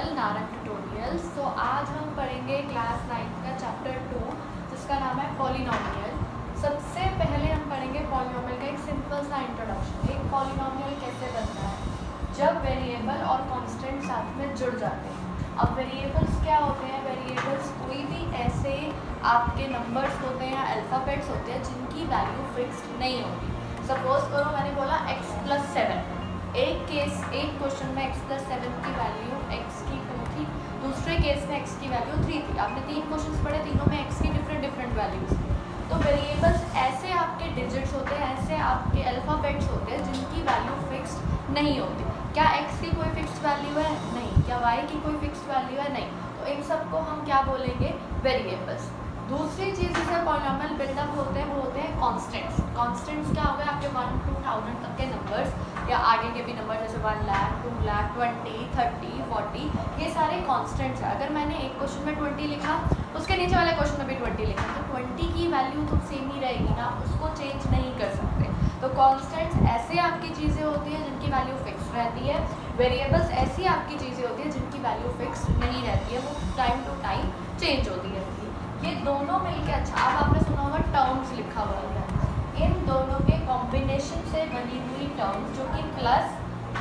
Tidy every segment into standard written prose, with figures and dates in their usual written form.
Channel Narang tutorials. तो आज हम पढ़ेंगे क्लास 9 का चैप्टर 2 जिसका नाम है पॉलिनोमियल। सबसे पहले हम पढ़ेंगे पॉलिनोमियल का एक सिंपल सा इंट्रोडक्शन। एक पॉलिनोमियल कैसे बनता है, जब वेरिएबल और कांस्टेंट साथ में जुड़ जाते हैं। अब वेरिएबल्स क्या होते हैं? वेरिएबल्स कोई भी ऐसे आपके नंबर्स होते हैं या अल्फ़ाबेट्स होते हैं जिनकी वैल्यू फिक्स्ड नहीं होती। सपोज करो मैंने बोला x+7, एक क्वेश्चन में x+7 की वैल्यू x की 2 थी, दूसरे केस में x की वैल्यू 3 थी। आपने 3 क्वेश्चंस पढ़े, तीनों में x की डिफरेंट वैल्यूज थी। तो वेरिएबल्स ऐसे आपके डिजिट्स होते हैं, ऐसे आपके अल्फ़ाबेट्स होते हैं जिनकी वैल्यू फिक्स्ड नहीं होती। क्या x की कोई फिक्स्ड वैल्यू है? नहीं। क्या y की कोई फिक्स्ड वैल्यू है? नहीं। तो इन सबको हम क्या बोलेंगे? वेरिएबल्स। दूसरी चीज़ जिससे पॉलिनोमियल बिल्डअप होते हैं वो होते हैं कॉन्स्टेंट्स। कॉन्स्टेंट्स क्या हो गए? आपके 1 to 1000 तक के नंबर्स या आगे के भी नंबर जैसे 1 लाख, 2 लाख, 20, 30, 40, ये सारे कॉन्स्टेंट्स हैं। अगर मैंने एक क्वेश्चन में 20 लिखा, उसके नीचे वाले क्वेश्चन में भी 20 लिखा, तो 20 की वैल्यू तो सेम ही रहेगी ना, उसको चेंज नहीं कर सकते। तो कॉन्स्टेंट्स ऐसे आपकी चीज़ें होती हैं जिनकी वैल्यू फिक्स रहती है। वेरिएबल्स ऐसी आपकी चीज़ें होती हैं जिनकी वैल्यू फिक्स नहीं रहती है, वो टाइम टू टाइम चेंज होती रहती है। ये दोनों मिलके, अच्छा अब आपने सुना होगा टर्म्स लिखा हुआ है, इन दोनों के कॉम्बिनेशन से बनी हुई टर्म्स जो कि प्लस,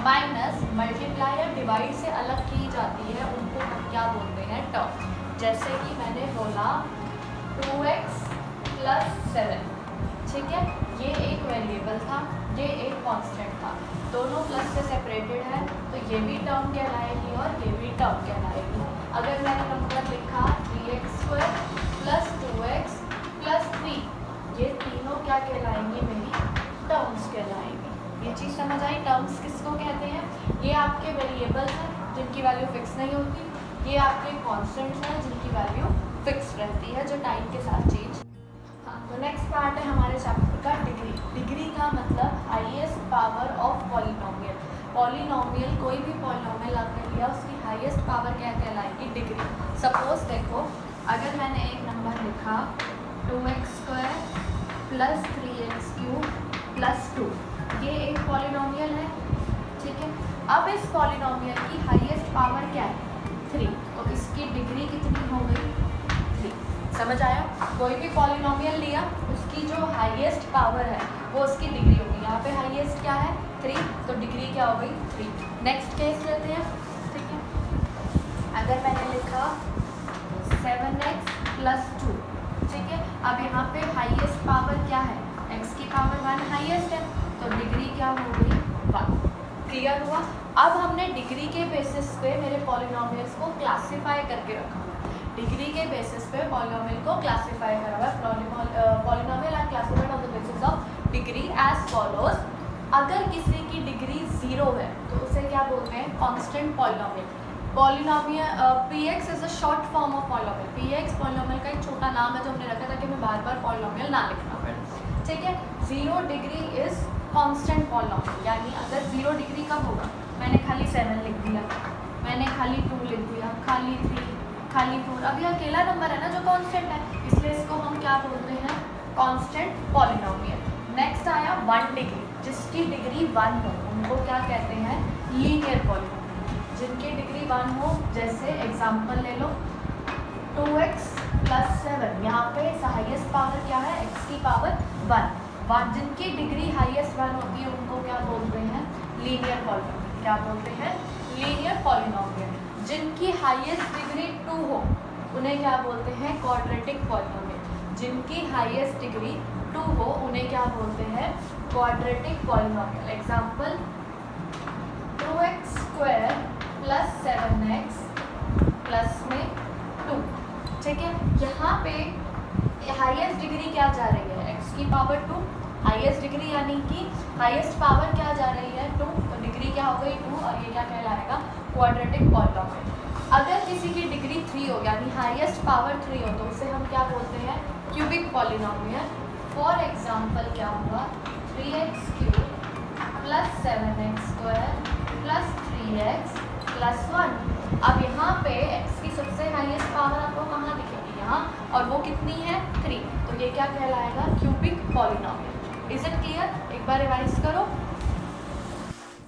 माइनस, मल्टीप्लाई या डिवाइड से अलग की जाती है, उनको हम क्या बोलते हैं? टर्म। जैसे कि मैंने बोला 2x+7, ठीक है, ये एक वेरिएबल था, ये एक कांस्टेंट था, दोनों प्लस से सेपरेटेड है, तो ये भी टर्म कहलाएगी और ये भी टर्म कहलाएगी। अगर मैंने नंबर लिखा 3x² + 2x + 3, ये तीनों क्या कहलाएंगी? मेरी टर्म्स कहलाएंगी। ये चीज़ समझ आई? टर्म्स किसको कहते हैं? ये आपके वेरिएबल्स हैं जिनकी वैल्यू फिक्स नहीं होती, ये आपके कांस्टेंट्स हैं जिनकी वैल्यू फिक्स रहती है, जो टाइम के साथ चेंज। हाँ, तो नेक्स्ट पार्ट है हमारे चैप्टर का डिग्री। डिग्री का मतलब highest power of polynomial. Polynomial, कोई भी पॉलिनोमियल आपने लिया, उसकी हाईएस्ट पावर क्या कहलाएगी? डिग्री। सपोज देखो, अगर मैंने एक नंबर लिखा 2x² + 3x³ + 2, ये एक पॉलिनोमियल है, ठीक है। अब इस पॉलिनोमियल की हाईएस्ट पावर क्या है? 3, तो इसकी डिग्री कितनी हो गई? 3। समझ आया? कोई भी पॉलिनोमियल लिया, उसकी जो हाईएस्ट पावर है वो उसकी डिग्री होगी। यहाँ पे हाईएस्ट क्या है? 3, तो डिग्री क्या हो गई? 3। नेक्स्ट केस लेते हैं, ठीक है। अगर मैंने लिखा 7x + 2, ठीक है। अब यहाँ पे हाईएस्ट पावर क्या है? x की पावर 1 हाईएस्ट है, तो डिग्री क्या हो गई? 1। क्लियर हुआ? अब हमने डिग्री के बेसिस पे मेरे पॉलिनोमियल्स को क्लासीफाई करके रखा हुआ। डिग्री के बेसिस पे पॉलिनोमियल को क्लासीफाई करा हुआ है। Polynomial are classified on the basis of degree as follows. अगर किसी की डिग्री 0 है तो उसे क्या बोलते हैं? Constant polynomial. Polynomial px is a short form of polynomial. px polynomial का एक छोटा नाम है जो हमने रखा था कि मैं बार बार पॉलिनोमियल ना लिखना पड़े, ठीक है। 0 डिग्री इज कांस्टेंट पॉलिनोमियल, यानी अगर 0 डिग्री कब होगा? मैंने खाली 7 लिख दिया, मैंने खाली 2 लिख दिया, खाली 3, खाली 4, अब ये अकेला नंबर है ना जो कांस्टेंट है, इसलिए इसको हम क्या बोलते हैं? Constant polynomial. नेक्स्ट आया 1 डिग्री। जिसकी डिग्री 1 हो उनको क्या कहते हैं? Linear polynomial. जिनकी डिग्री 1 हो, जैसे एग्जांपल ले लो 2x + 7, यहाँ पे हाईएस्ट पावर क्या है? x की पावर 1। जिनकी डिग्री हाईएस्ट 1 होती है उनको क्या बोलते हैं? Linear polynomial. क्या बोलते हैं? Linear polynomial. जिनकी हाईएस्ट डिग्री 2 हो उन्हें क्या बोलते हैं? Quadratic polynomial. जिनकी हाईएस्ट डिग्री 2 हो उन्हें क्या बोलते हैं? Quadratic polynomial. Example 2x² + 7x + 2, ठीक है। यहाँ पे हाईएस्ट डिग्री क्या जा रही है? x की पावर 2, हाईएस्ट डिग्री यानी कि हाईएस्ट पावर क्या जा रही है? 2, तो डिग्री क्या हो गई? 2, और ये क्या कहलाएगा? Quadratic polynomial. अगर किसी की डिग्री 3 हो, यानी हाईएस्ट पावर 3 हो, तो उसे हम क्या बोलते हैं? Cubic polynomial. फॉर एग्जांपल क्या हुआ? 3x³ + 7x² + 3x + 1। अब यहाँ पे x की सबसे हाईएस्ट पावर आपको कहाँ दिखेगी? यहाँ, और वो कितनी है? 3, तो ये क्या कहलाएगा? Cubic polynomial. Is it clear? एक बार रिवाइज करो।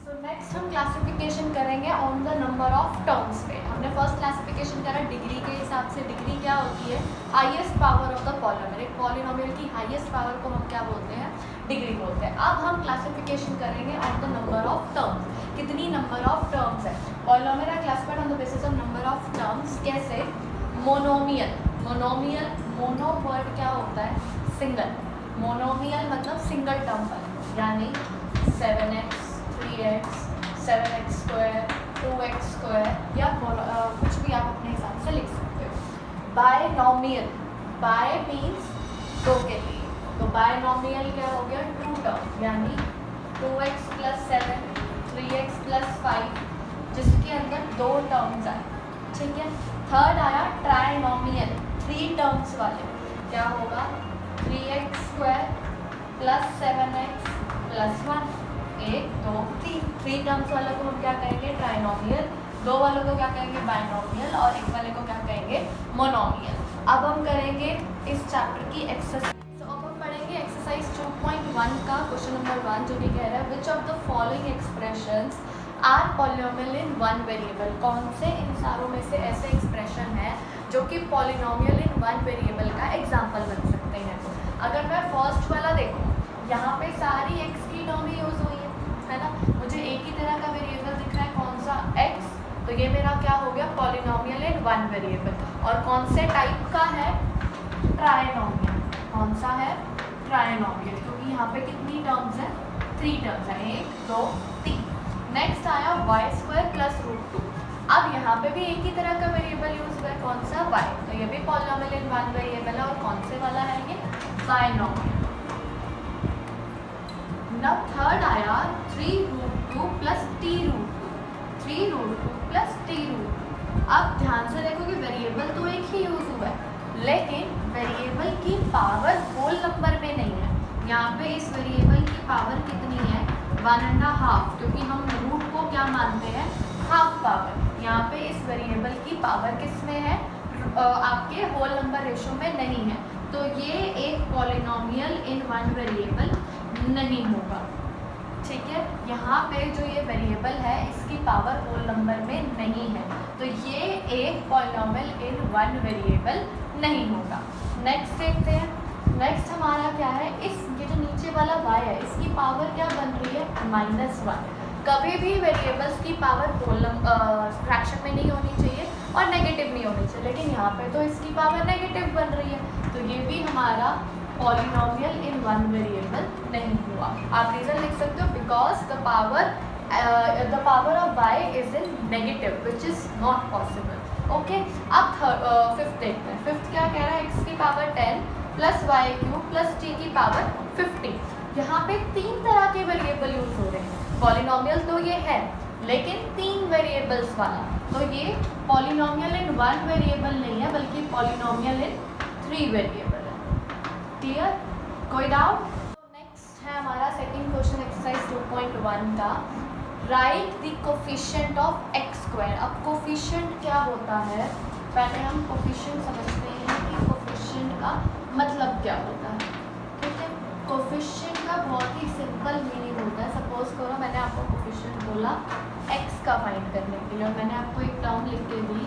सो नेक्स्ट हम क्लासिफिकेशन करेंगे on the number of terms पे। हमने फर्स्ट क्लासिफिकेशन करा डिग्री के हिसाब से। डिग्री क्या होती है? Highest power of the polynomial. एक पॉलिनोमियल की हाईएस्ट पावर को हम क्या बोलते हैं? डिग्री बोलते हैं। अब हम क्लासिफिकेशन करेंगे on the number of terms, कितनी नंबर ऑफ टर्म्स है। Polynomial are classified on the basis of number of terms. कैसे? मोनोमियल, मोनोमियल, मोनो वर्ड क्या होता है? सिंगल। मोनोमियल मतलब सिंगल टर्म पर, यानी 7x 3x 7x square 2x square या कुछ भी आप अपने हिसाब से लिख सकते हो। बायनोमियल, बाय मीन्स दो के लिए, तो बायनोमियल क्या हो गया? टू टर्म, यानी 2x + 7 3x + 5 जिसके अंदर दो टर्म्स आए, ठीक है। थर्ड आया ट्राइनोमियल, 3 टर्म्स वाले, क्या होगा? 3x स्क्वायर + 7x + 1, 1 2 3 टर्म्स वालों को हम क्या कहेंगे? ट्राइनोमियल। 2 वालों को क्या कहेंगे? बाइनोमियल। और 1 वाले को क्या कहेंगे? मोनोमियल। अब हम करेंगे इस चैप्टर की एक्सरसाइज। तो अब हम पढ़ेंगे एक्सरसाइज 2.1 का क्वेश्चन नंबर 1, जो कि कह रहा है which of the following expressions are polynomial in one variable. कौन से इन सारों में से ऐसे एक्सप्रेशन है जो कि पॉलिनोमियल इन वन वेरिएबल का एग्जाम्पल बन सकते हैं। अगर मैं फर्स्ट वाला देखूँ, यहाँ पे सारी x की टर्म ही यूज़ हुई है ना। मुझे एक ही तरह का वेरिएबल दिख रहा है, कौन सा? x, तो ये मेरा क्या हो गया? Polynomial in one variable. और कौन से टाइप का है? ट्राइनोमियल। कौन सा है? ट्राइनोमियल, क्योंकि यहाँ पे कितनी टर्म्स हैं? 3 टर्म्स हैं, 1 2 3। नेक्स्ट आया y² + √2। अब यहाँ पे भी एक ही तरह का वेरिएबल यूज हुआ है, कौन सा? y, तो ये भी पॉलिनोमियल इन वन वेरिएबल है। और कौन से वाला है ये? बायनोमियल। नाउ थर्ड आया 3√2 + t√2, 3√2 + t√2। अब ध्यान से देखो कि वेरिएबल तो एक ही यूज हुआ है, लेकिन वेरिएबल की पावर होल नंबर में नहीं है। यहाँ पे इस वेरिएबल की पावर कितनी है? 1.5, क्योंकि हम रूट को क्या मानते हैं? Half power. यहाँ पे इस वेरिएबल की पावर किस में है? आपके होल नंबर रेशो में नहीं है, तो ये एक पॉलिनोमियल इन वन वेरिएबल नहीं होगा, ठीक है। यहाँ पे जो ये वेरिएबल है इसकी पावर होल नंबर में नहीं है, तो ये एक पॉलिनोमियल इन वन वेरिएबल नहीं होगा। नेक्स्ट देखते हैं। नेक्स्ट हमारा क्या है? ये जो नीचे वाला y है, इसकी पावर क्या बन रही है? -1। कभी भी वेरिएबल्स की पावर होल फ्रैक्शन में नहीं होनी चाहिए और नेगेटिव नहीं होनी चाहिए, लेकिन यहाँ पे तो इसकी पावर नेगेटिव बन रही है, तो ये भी हमारा पॉलिनोमियल इन वन वेरिएबल नहीं हुआ। आप रीज़न लिख सकते हो, because the power of y is in negative, which is not possible. Okay, अब फिफ्थ देखते हैं। फिफ्थ क्या कह रहा है? x की पावर 10 + y³ + t की पावर 50। यहाँ पे 3 तरह के वेरिएबल यूज हो रहे हैं। पॉलिनोमियल तो ये है, लेकिन 3 वेरिएबल्स वाला, तो ये पॉलिनोमियल इन वन वेरिएबल नहीं है, बल्कि पॉलिनोमियल इन 3 वेरिएबल है। क्लियर? कोई डाउट? नेक्स्ट है हमारा सेकंड क्वेश्चन एक्सरसाइज 2.1 का, right the coefficient of x²। अब कोफिशिएंट क्या होता है? पहले हम कोफिशिएंट समझते हैं कि कोफिशिएंट का मतलब क्या होता है, ठीक है। कोफिशिएंट का बहुत ही सिंपल मीनिंग होता है। सपोज करो मैंने आपको कोफिशिएंट बोला x का फाइंड करने के लिए, और मैंने आपको एक टर्म लिख के दी,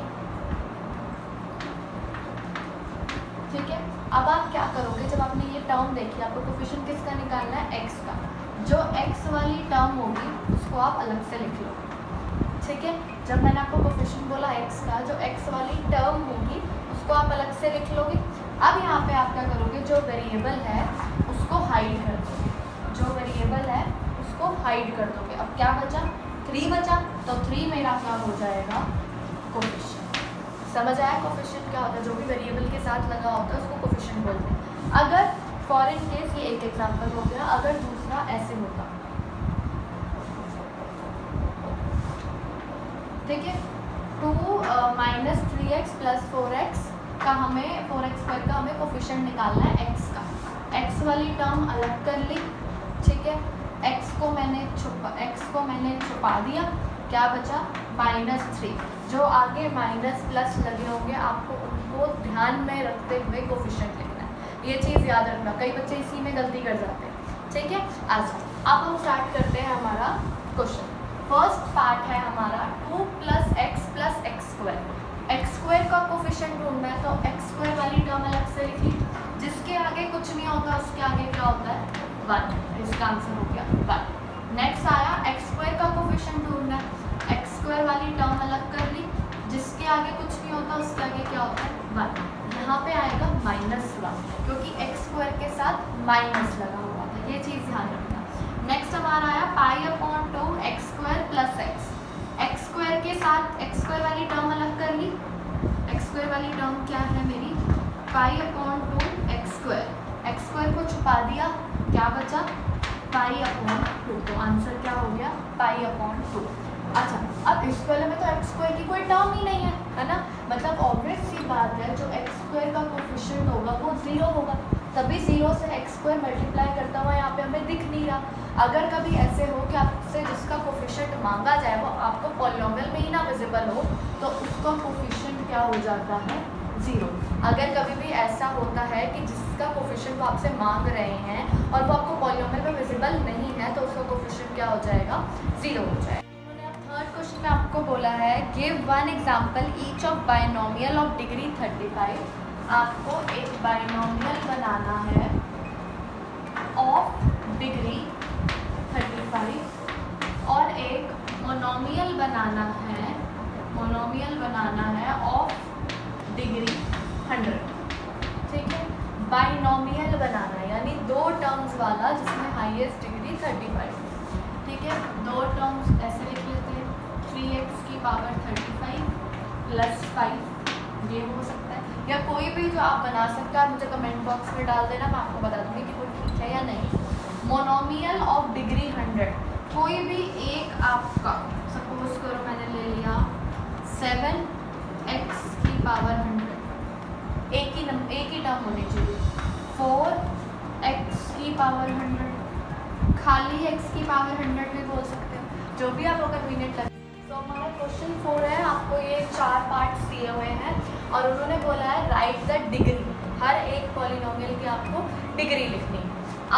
ठीक है। अब आप क्या करोगे? जब आपने ये टर्म देखी, आपको कोफिशिएंट किसका निकालना है? x का। जो x वाली टर्म होगी उसको आप अलग से लिख लो, ठीक है। जब मैंने आपको कोफिशिएंट बोला x का, जो x वाली टर्म होगी उसको आप अलग से लिख लोगे। अब यहाँ पे आप क्या करोगे? जो वेरिएबल है उसको हाइड कर दोगे, जो वेरिएबल है उसको हाइड कर दोगे। अब क्या बचा? 3 बचा, तो 3 मेरा क्या हो जाएगा? कोफिशिएंट। समझ आया कोफिशिएंट क्या होता है? जो भी वेरिएबल के साथ लगा होता है उसको कोफिशिएंट बोलते हैं। अगर फॉर इन केस, ये एक एग्जांपल हो गया, अगर दूसरा ऐसे होगा, ठीक है, 2 - 3x + 4x का हमें 4x² का हमें कोफिशिएंट निकालना है x का। x वाली टर्म अलग कर ली, ठीक है। x को मैंने छुपा दिया, क्या बचा? -3। जो आगे माइनस प्लस लगे होंगे आपको उनको ध्यान में रखते हुए कोफिशिएंट लिखना है। ये चीज़ याद रखना, कई बच्चे इसी में गलती कर जाते हैं, ठीक है। अच्छा, अब हम स्टार्ट करते हैं हमारा क्वेश्चन। फर्स्ट पार्ट है हमारा 2 + x + x²। ढूंढना है तो एक्स स्क्वायर वाली टर्म अलग से लिख ली, जिसके आगे कुछ नहीं होता उसके आगे क्या होता है 1, इसका आंसर हो गया 1। नेक्स्ट आया एक्स स्क्वायर का कोफिशिएंट ढूंढना है, एक्स स्क्वायर वाली टर्म अलग कर ली, जिसके आगे कुछ नहीं होता उसके आगे क्या होता है 1, यहाँ पे आएगा -1 क्योंकि एक्स स्क्वायर के साथ माइनस लगा हुआ था, ये चीज़ ध्यान रखना। नेक्स्ट हमारा आया π/2 x square plus x, x square के साथ एक्स स्क्वायर वाली टर्म अलग कर ली, एक्स स्क्वायर वाली टर्म क्या है मेरी π/2 एक्स स्क्वायर, एक्स स्क्वायर को छुपा दिया, क्या बचा π/2, तो आंसर क्या हो गया π/2। अच्छा, अब इस वाले में तो एक्स स्क्वायर की कोई टर्म ही नहीं है ना, मतलब ऑब्वियस सी बात है जो एक्स स्क्वायर का कोफिशिएंट होगा वो 0 होगा, तभी 0 से एक्स स्क्वायर मल्टीप्लाई करता हुआ यहाँ पे हमें दिख नहीं रहा। अगर कभी ऐसे हो कि आपसे जिसका कोफिशिएंट मांगा जाए वो आपको पॉलिनोमियल में ही ना विजिबल हो तो उसका कोफिशिएंट क्या हो जाता है 0। अगर कभी भी ऐसा होता है कि जिसका कोफिशिएंट वो आपसे मांग रहे हैं और वो आपको पॉलिनोमियल में विजिबल नहीं है तो उसका कोफिशिएंट क्या हो जाएगा 0 हो जाएगा। थर्ड क्वेश्चन में आपको बोला है give one example each of binomial of degree 35। आपको एक बाइनोमियल बनाना है ऑफ डिग्री 35 और एक मोनोमियल बनाना है ऑफ डिग्री 100। ठीक है, बाइनोमियल बनाना है यानी दो टर्म्स वाला जिसमें हाईएस्ट डिग्री 35। ठीक है, दो टर्म्स ऐसे लिख लेते हैं 3x की पावर 35 प्लस 5, ये हो सकता है या कोई भी जो आप बना सकते हैं। आप मुझे कमेंट बॉक्स में डाल देना, मैं आपको बता दूँगी कि वो ठीक है या नहीं। मोनोमियल ऑफ डिग्री 100, कोई भी एक आपका सपोज करो मैंने ले लिया 7x की पावर 100, एक ही टर्म होनी चाहिए, 4x की पावर 100, खाली x की पावर 100 भी बोल सकते हैं, जो भी आपको कन्वीनियंट लगे। तो हमारा क्वेश्चन 4 है, आपको ये 4 पार्ट्स दिए हुए हैं और उन्होंने बोला है राइट द डिग्री, हर एक पॉलिनोमियल की आपको डिग्री लिखनी है।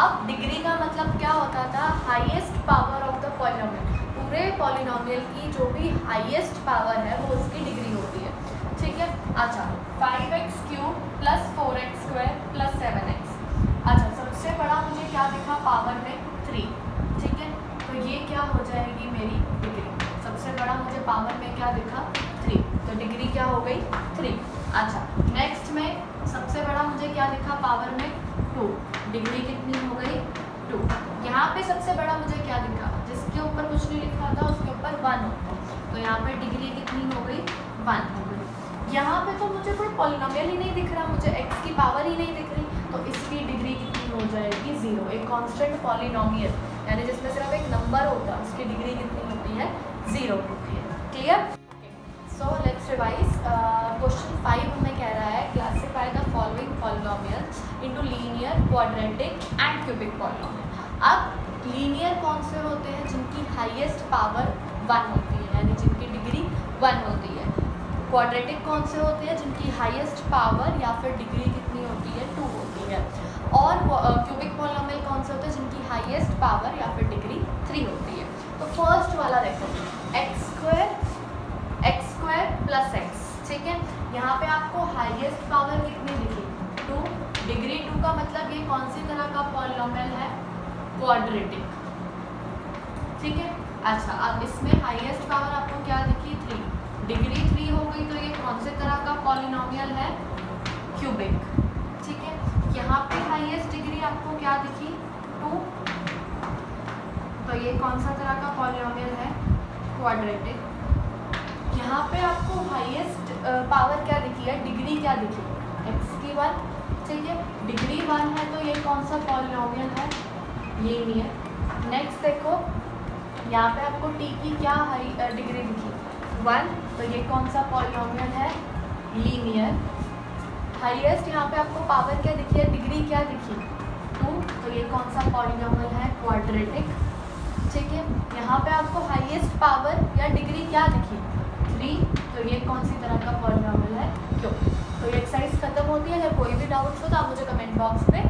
अब डिग्री का मतलब क्या होता था, highest power of the polynomial, पूरे पॉलिनोमियल की जो भी हाईएस्ट पावर है वो उसकी डिग्री होती है। ठीक है, अच्छा 5x³ plus 4x² plus 7x। अच्छा, सबसे बड़ा मुझे क्या दिखा पावर में 3। ठीक है, तो ये क्या हो जाएगी मेरी डिग्री, सबसे बड़ा मुझे पावर में क्या दिखा 3, तो डिग्री क्या हो गई 3। अच्छा, नेक्स्ट में सबसे बड़ा मुझे क्या दिखा पावर में 2, डिग्री कितनी हो गई 2। यहाँ पे सबसे बड़ा मुझे क्या दिखा, जिसके ऊपर कुछ नहीं लिखा था उसके ऊपर 1 होता, तो यहाँ पे डिग्री कितनी हो गई 1 हो गई। यहाँ पे तो मुझे कोई पॉलिनोमियल ही नहीं दिख रहा, मुझे x की पावर ही नहीं दिख रही, तो इसकी डिग्री कितनी हो जाएगी 0। एक कांस्टेंट पॉलिनोमियल यानी जिसमें सिर्फ एक नंबर होता है उसकी डिग्री कितनी होती है 0 होती है। Clear? So let's revise. Question 5 हमें कह रहा है classify the following polynomials into linear, quadratic and cubic polynomial. अब लीनियर कौन से होते हैं, जिनकी हाईएस्ट पावर 1 होती है यानी जिनकी डिग्री 1 होती है। क्वाड्रेटिक कौन से होते हैं, जिनकी हाईएस्ट पावर या फिर डिग्री कितनी होती है 2 होती है। और क्यूबिक पॉलिनोमियल कौन से होते हैं, जिनकी हाईएस्ट पावर या फिर डिग्री 3 होती है। तो फर्स्ट वाला देखो एक्स स्क्वायर प्लस एक्स। ठीक है, यहाँ पे आपको हाईएस्ट पावर कितनी दिखी 2, डिग्री 2 का मतलब ये कौन सी तरह का पॉलिनोमियल है, क्वाड्रेटिक। ठीक है, अच्छा अब इसमें हाईएस्ट पावर आपको क्या दिखी 3, डिग्री 3 हो गई, तो ये कौन से तरह का पॉलिनोमियल है, क्यूबिक। ठीक है, यहाँ पे हाईएस्ट डिग्री आपको क्या दिखी 2, तो ये कौन सा तरह का पॉलिनोमियल है, क्वाड्रेटिक। यहाँ पे आपको हाईएस्ट पावर क्या दिखी है, डिग्री क्या दिखी x की 1। ठीक है, डिग्री 1 है तो ये कौन सा पॉलिनोमियल है, लीनियर। नेक्स्ट देखो यहाँ पे आपको t की क्या डिग्री दिखी 1, तो ये कौन सा पॉलिनोमियल है, लीनियर। हाईएस्ट यहाँ पे आपको पावर क्या दिखी है, डिग्री क्या दिखी 2, तो ये कौन सा पॉलिनोमियल है, क्वाड्रेटिक। ठीक है, यहाँ पे आपको हाईएस्ट पावर या डिग्री क्या दिखी 3, तो ये कौन सी तरह का पॉलिनोमियल है, क्यूब। तो ये एक्सरसाइज खत्म होती है। अगर कोई भी डाउट्स हो तो आप मुझे कमेंट बॉक्स में